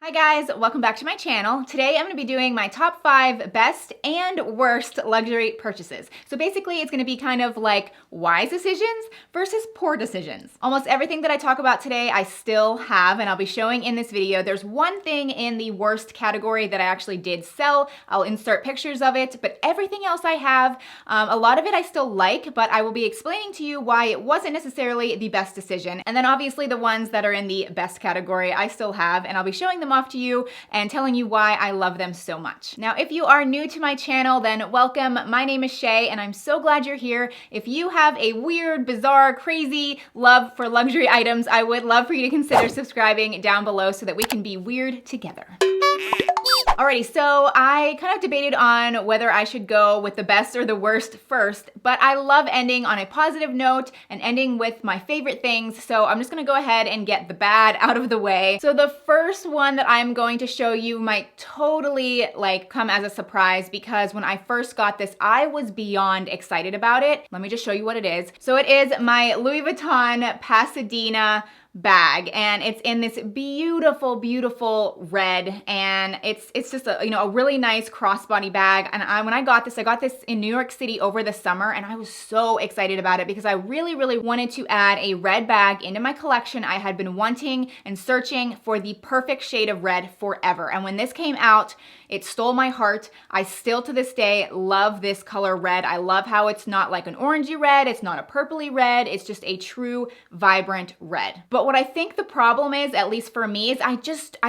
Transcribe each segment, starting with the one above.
Hi guys, welcome back to my channel. Today I'm going to be doing my top 5 best and worst luxury purchases. So basically it's going to be kind of like wise decisions versus poor decisions. Almost everything that I talk about today I still have and I'll be showing in this video. There's one thing in the worst category that I actually did sell. I'll insert pictures of it, but everything else I have, a lot of it I still like, but I will be explaining to you why it wasn't necessarily the best decision. And then obviously the ones that are in the best category I still have, and I'll be showing them off to you and telling you why I love them so much. Now, if you are new to my channel, then welcome. My name is Shay and I'm so glad you're here. If you have a weird, bizarre, crazy love for luxury items, I would love for you to consider subscribing down below so that we can be weird together. Alrighty, so I kind of debated on whether I should go with the best or the worst first, but I love ending on a positive note and ending with my favorite things, so I'm just gonna go ahead and get the bad out of the way. So the first one that I'm going to show you might totally come as a surprise because when I first got this, I was beyond excited about it. Let me just show you what it is. So it is my Louis Vuitton Pasadena bag, and it's in this beautiful, beautiful red, and it's just a really nice crossbody bag. And when I got this in New York City over the summer, and I was so excited about it because I really, really wanted to add a red bag into my collection. I had been wanting and searching for the perfect shade of red forever, and when this came out, it stole my heart. I still to this day love this color red. I love how it's not like an orangey red, it's not a purpley red, it's just a true vibrant red. But what I think the problem is, at least for me, is I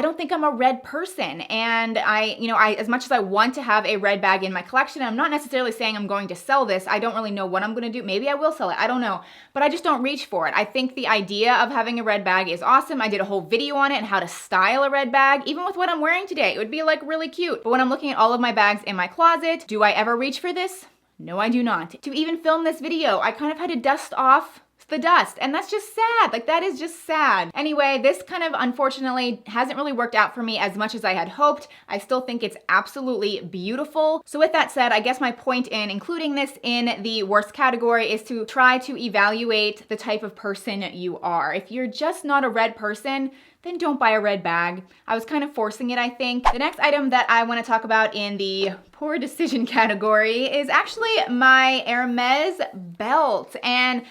don't think I'm a red person. And I as much as I want to have a red bag in my collection, I'm not necessarily saying I'm going to sell this. I don't really know what I'm going to do. Maybe I will sell it. I don't know. But I just don't reach for it. I think the idea of having a red bag is awesome. I did a whole video on it and how to style a red bag. Even with what I'm wearing today, it would be really cute. But when I'm looking at all of my bags in my closet, do I ever reach for this? No, I do not. To even film this video, I kind of had to dust off the dust, and that's just sad. That is just sad. Anyway, this kind of unfortunately hasn't really worked out for me as much as I had hoped. I still think it's absolutely beautiful. So with that said, I guess my point in including this in the worst category is to try to evaluate the type of person you are. If you're just not a red person, then don't buy a red bag. I was kind of forcing it, I think. The next item that I want to talk about in the poor decision category is actually my Hermes belt. And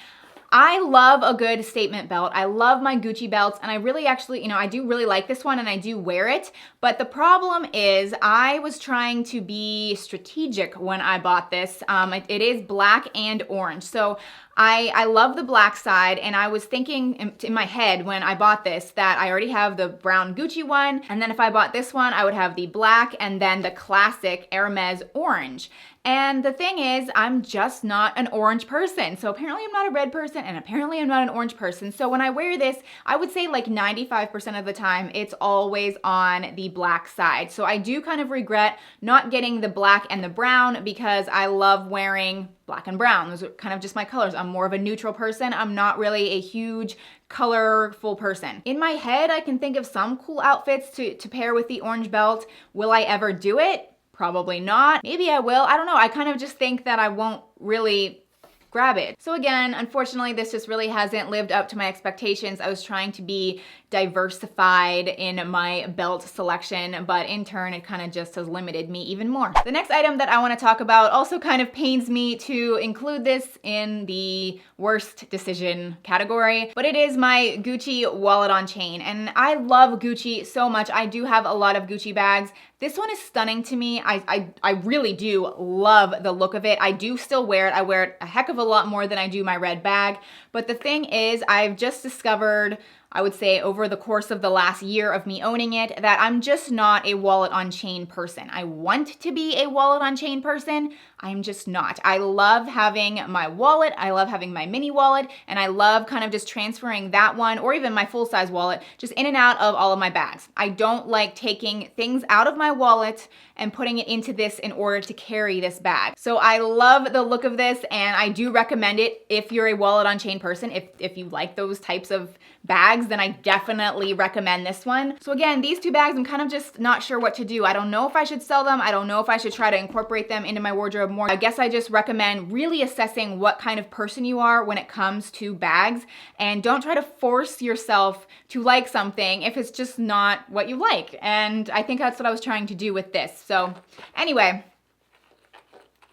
I love a good statement belt. I love my Gucci belts, and I really actually, I do really like this one and I do wear it. But the problem is I was trying to be strategic when I bought this. It is black and orange. So I love the black side, and I was thinking in my head when I bought this that I already have the brown Gucci one, and then if I bought this one, I would have the black and then the classic Hermes orange. And the thing is, I'm just not an orange person. So apparently I'm not a red person, and apparently I'm not an orange person. So when I wear this, I would say 95% of the time, it's always on the black side. So I do kind of regret not getting the black and the brown because I love wearing black and brown. Those are kind of just my colors. I'm more of a neutral person. I'm not really a huge colorful person. In my head, I can think of some cool outfits to pair with the orange belt. Will I ever do it? Probably not. Maybe I will. I don't know. I kind of just think that I won't really grab it. So again, unfortunately, this just really hasn't lived up to my expectations. I was trying to be diversified in my belt selection, but in turn, it kind of just has limited me even more. The next item that I want to talk about also kind of pains me to include this in the worst decision category, but it is my Gucci wallet on chain. And I love Gucci so much. I do have a lot of Gucci bags. This one is stunning to me. I really do love the look of it. I do still wear it. I wear it a heck of a lot more than I do my red bag. But the thing is, I've just discovered, I would say over the course of the last year of me owning it, that I'm just not a wallet on chain person. I want to be a wallet on chain person. I'm just not. I love having my wallet. I love having my mini wallet, and I love kind of just transferring that one or even my full size wallet just in and out of all of my bags. I don't like taking things out of my wallet and putting it into this in order to carry this bag. So I love the look of this, and I do recommend it if you're a wallet on chain person. If you like those types of bags, then I definitely recommend this one. So again, these two bags, I'm kind of just not sure what to do. I don't know if I should sell them. I don't know if I should try to incorporate them into my wardrobe more. I guess I just recommend really assessing what kind of person you are when it comes to bags, and don't try to force yourself to like something if it's just not what you like. And I think that's what I was trying to do with this. So anyway,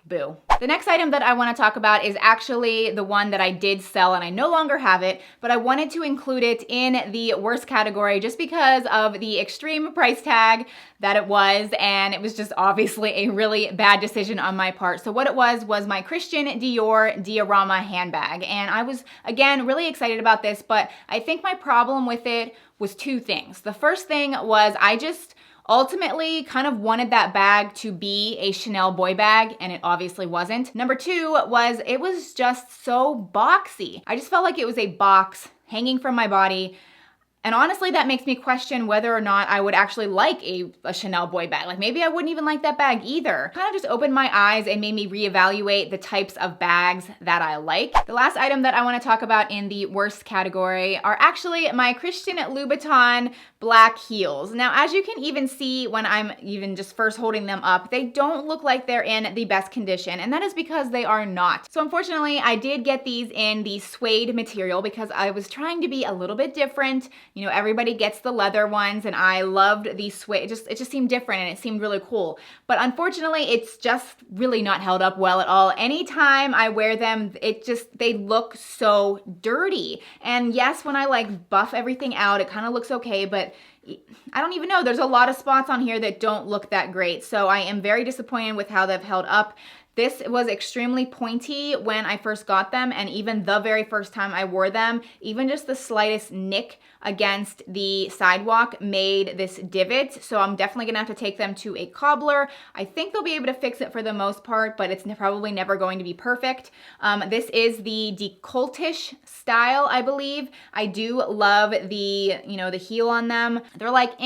boo. The next item that I want to talk about is actually the one that I did sell and I no longer have it, but I wanted to include it in the worst category just because of the extreme price tag that it was, and it was just obviously a really bad decision on my part. So what it was my Christian Dior Diorama handbag, and I was, again, really excited about this, but I think my problem with it was two things. The first thing was I just ultimately kind of wanted that bag to be a Chanel boy bag, and it obviously wasn't. Number two was it was just so boxy. I just felt like it was a box hanging from my body. And honestly, that makes me question whether or not I would actually like a Chanel boy bag. Like maybe I wouldn't even like that bag either. Kind of just opened my eyes and made me reevaluate the types of bags that I like. The last item that I want to talk about in the worst category are actually my Christian Louboutin black heels. Now, as you can even see when I'm even just first holding them up, they don't look like they're in the best condition, and that is because they are not. So unfortunately, I did get these in the suede material because I was trying to be a little bit different. You know, everybody gets the leather ones, and I loved the suede. It just seemed different, and it seemed really cool. But unfortunately, it's just really not held up well at all. Anytime I wear them, they look so dirty. And yes, when I like buff everything out, it kind of looks okay, but I don't even know. There's a lot of spots on here that don't look that great. So I am very disappointed with how they've held up. This was extremely pointy when I first got them, and even the very first time I wore them, even just the slightest nick against the sidewalk made this divot. So I'm definitely gonna have to take them to a cobbler. I think they'll be able to fix it for the most part, but it's probably never going to be perfect. This is the décolletage style, I believe. I do love the heel on them. They're like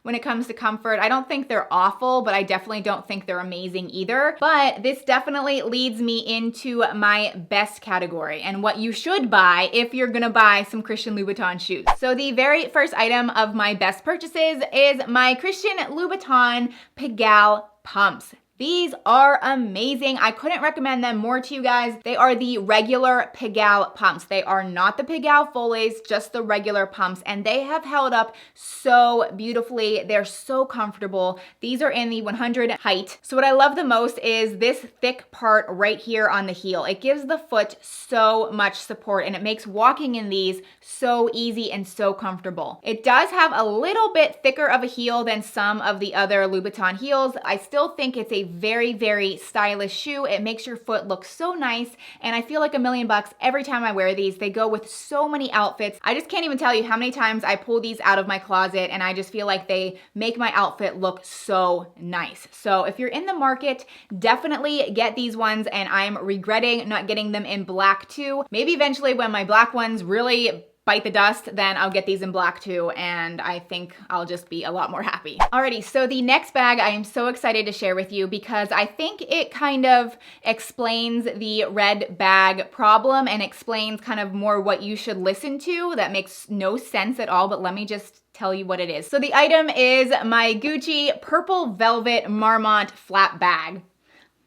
when it comes to comfort. I don't think they're awful, but I definitely don't think they're amazing either. But this definitely leads me into my best category and what you should buy if you're gonna buy some Christian Louboutin shoes. So the very first item of my best purchases is my Christian Louboutin Pigalle pumps. These are amazing. I couldn't recommend them more to you guys. They are the regular Pigalle pumps. They are not the Pigalle Follies, just the regular pumps, and they have held up so beautifully. They're so comfortable. These are in the 100 height. So what I love the most is this thick part right here on the heel. It gives the foot so much support, and it makes walking in these so easy and so comfortable. It does have a little bit thicker of a heel than some of the other Louboutin heels. I still think it's a very, very stylish shoe. It makes your foot look so nice, and I feel like $1,000,000 every time I wear these. They go with so many outfits. I just can't even tell you how many times I pull these out of my closet, and I just feel like they make my outfit look so nice. So if you're in the market, definitely get these ones, and I'm regretting not getting them in black too. Maybe eventually when my black ones really bite the dust, then I'll get these in black too, and I think I'll just be a lot more happy. Alrighty, so the next bag I am so excited to share with you because I think it kind of explains the red bag problem and explains kind of more what you should listen to. That makes no sense at all, but let me just tell you what it is. So the item is my Gucci purple velvet Marmont flap bag.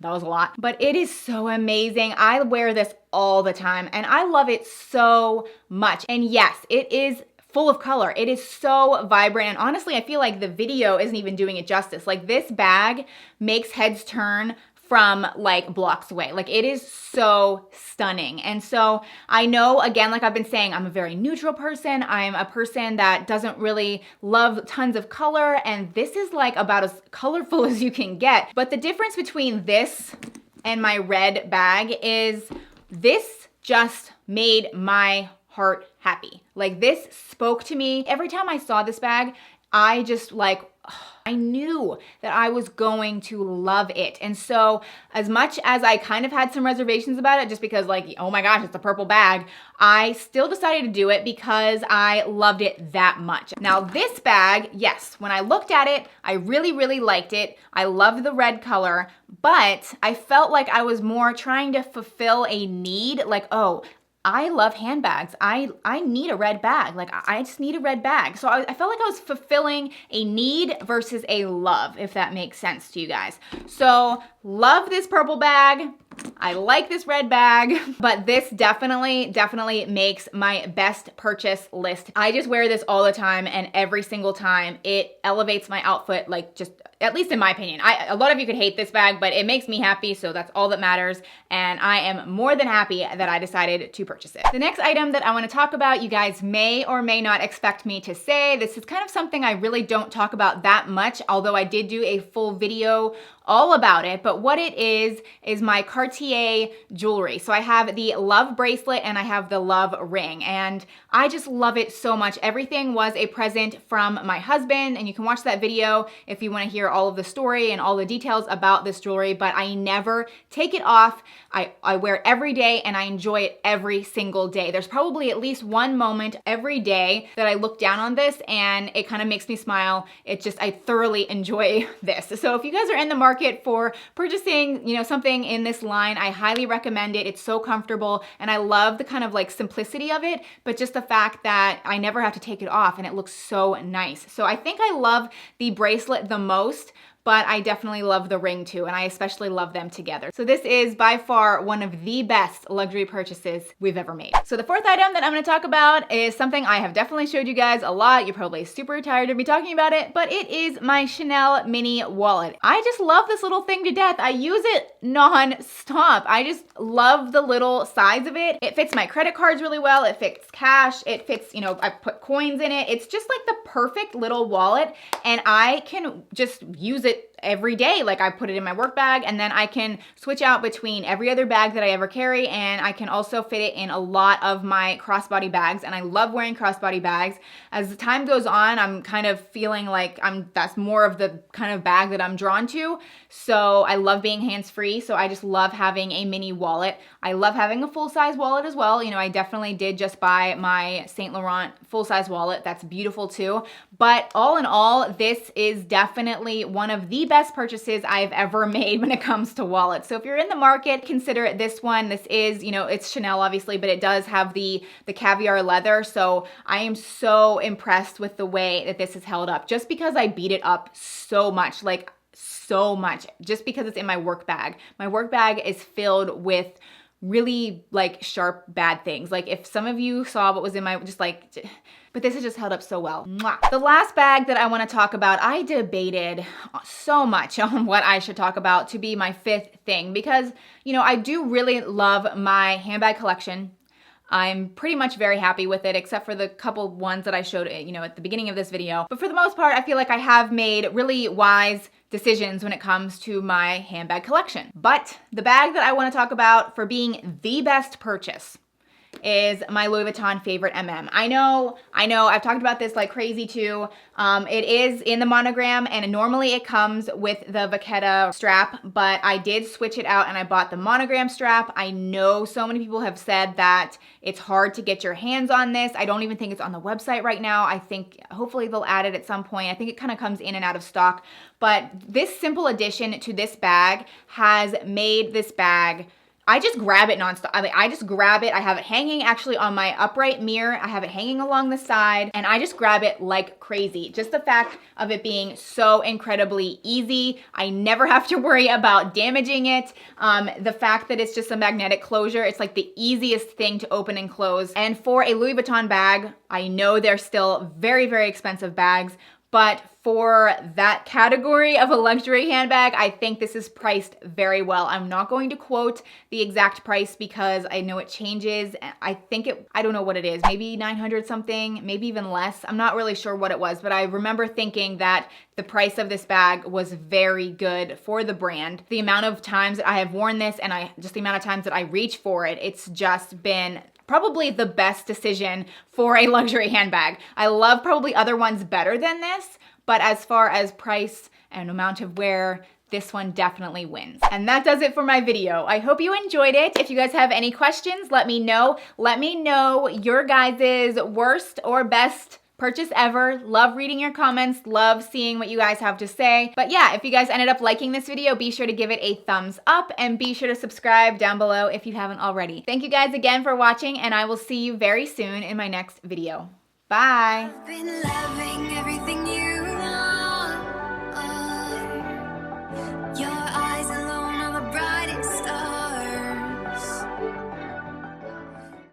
That was a lot, but it is so amazing. I wear this all the time and I love it so much. And yes, it is full of color. It is so vibrant. And honestly, I feel like the video isn't even doing it justice. Like this bag makes heads turn from like blocks away. Like it is so stunning. And so I know, again, like I've been saying, I'm a very neutral person. I'm a person that doesn't really love tons of color. And this is like about as colorful as you can get. But the difference between this and my red bag is this just made my heart happy. Like this spoke to me. Every time I saw this bag, I just like, I knew that I was going to love it. And so as much as I kind of had some reservations about it, just because like, oh my gosh, it's a purple bag, I still decided to do it because I loved it that much. Now this bag, yes, when I looked at it, I really, really liked it. I loved the red color, but I felt like I was more trying to fulfill a need, like, oh, I love handbags. I need a red bag. Like, I just need a red bag. So I felt like I was fulfilling a need versus a love, if that makes sense to you guys. So love this purple bag. I like this red bag, but this definitely makes my best purchase list. I just wear this all the time, and every single time it elevates my outfit, like, just, at least in my opinion. A lot of you could hate this bag, but it makes me happy, so that's all that matters, and I am more than happy that I decided to purchase it. The next item that I want to talk about, you guys may or may not expect me to say. This is kind of something I really don't talk about that much, although I did do a full video all about it, but what it is my Cartier jewelry. So I have the Love bracelet and I have the Love ring, and I just love it so much. Everything was a present from my husband, and you can watch that video if you want to hear all of the story and all the details about this jewelry, but I never take it off. I wear it every day and I enjoy it every single day. There's probably at least one moment every day that I look down on this and it kind of makes me smile. I thoroughly enjoy this. So if you guys are in the market for purchasing, something in this line, I highly recommend it. It's so comfortable and I love the kind of like simplicity of it, but just the fact that I never have to take it off and it looks so nice. So I think I love the bracelet the most, but I definitely love the ring too, and I especially love them together. So this is by far one of the best luxury purchases we've ever made. So the fourth item that I'm gonna talk about is something I have definitely showed you guys a lot. You're probably super tired of me talking about it, but it is my Chanel mini wallet. I just love this little thing to death. I use it non-stop. I just love the little size of it. It fits my credit cards really well. It fits cash. It fits, I put coins in it. It's just like the perfect little wallet, and I can just use it every day. Like, I put it in my work bag, and then I can switch out between every other bag that I ever carry, and I can also fit it in a lot of my crossbody bags, and I love wearing crossbody bags. As the time goes on, I'm kind of feeling like that's more of the kind of bag that I'm drawn to. So I love being hands-free, so I just love having a mini wallet. I love having a full-size wallet as well. I definitely did just buy my Saint Laurent full-size wallet. That's beautiful too. But all in all, this is definitely one of the best purchases I've ever made when it comes to wallets. So if you're in the market, consider this one. This is, it's Chanel obviously, but it does have the caviar leather. So I am so impressed with the way that this is held up, just because I beat it up so much, like so much, just because it's in my work bag. My work bag is filled with really like sharp bad things. Like, if some of you saw what was in my, but this is just held up so well. Mwah. The last bag that I want to talk about, I debated so much on what I should talk about to be my fifth thing, because, I do really love my handbag collection. I'm pretty much very happy with it, except for the couple ones that I showed, at the beginning of this video. But for the most part, I feel like I have made really wise decisions when it comes to my handbag collection. But the bag that I want to talk about for being the best purchase is my Louis Vuitton favorite MM. I know, I've talked about this like crazy too. It is in the monogram, and normally it comes with the Vachetta strap, but I did switch it out and I bought the monogram strap. I know so many people have said that it's hard to get your hands on this. I don't even think it's on the website right now. I think hopefully they'll add it at some point. I think it kind of comes in and out of stock, but this simple addition to this bag has made this bag, I just grab it nonstop. I just grab it. I have it hanging actually on my upright mirror. I have it hanging along the side, and I just grab it like crazy. Just the fact of it being so incredibly easy. I never have to worry about damaging it. The fact that it's just a magnetic closure, it's like the easiest thing to open and close. And for a Louis Vuitton bag, I know they're still very, very expensive bags, but for that category of a luxury handbag, I think this is priced very well. I'm not going to quote the exact price because I know it changes. I don't know what it is, maybe 900 something, maybe even less. I'm not really sure what it was, but I remember thinking that the price of this bag was very good for the brand. The amount of times that I have worn this and just the amount of times that I reach for it, it's just been probably the best decision for a luxury handbag. I love probably other ones better than this, but as far as price and amount of wear, this one definitely wins. And that does it for my video. I hope you enjoyed it. If you guys have any questions, let me know. Let me know your guys' worst or best purchase ever. Love reading your comments, love seeing what you guys have to say. But yeah, if you guys ended up liking this video, be sure to give it a thumbs up and be sure to subscribe down below if you haven't already. Thank you guys again for watching, and I will see you very soon in my next video. Bye. I've been loving everything you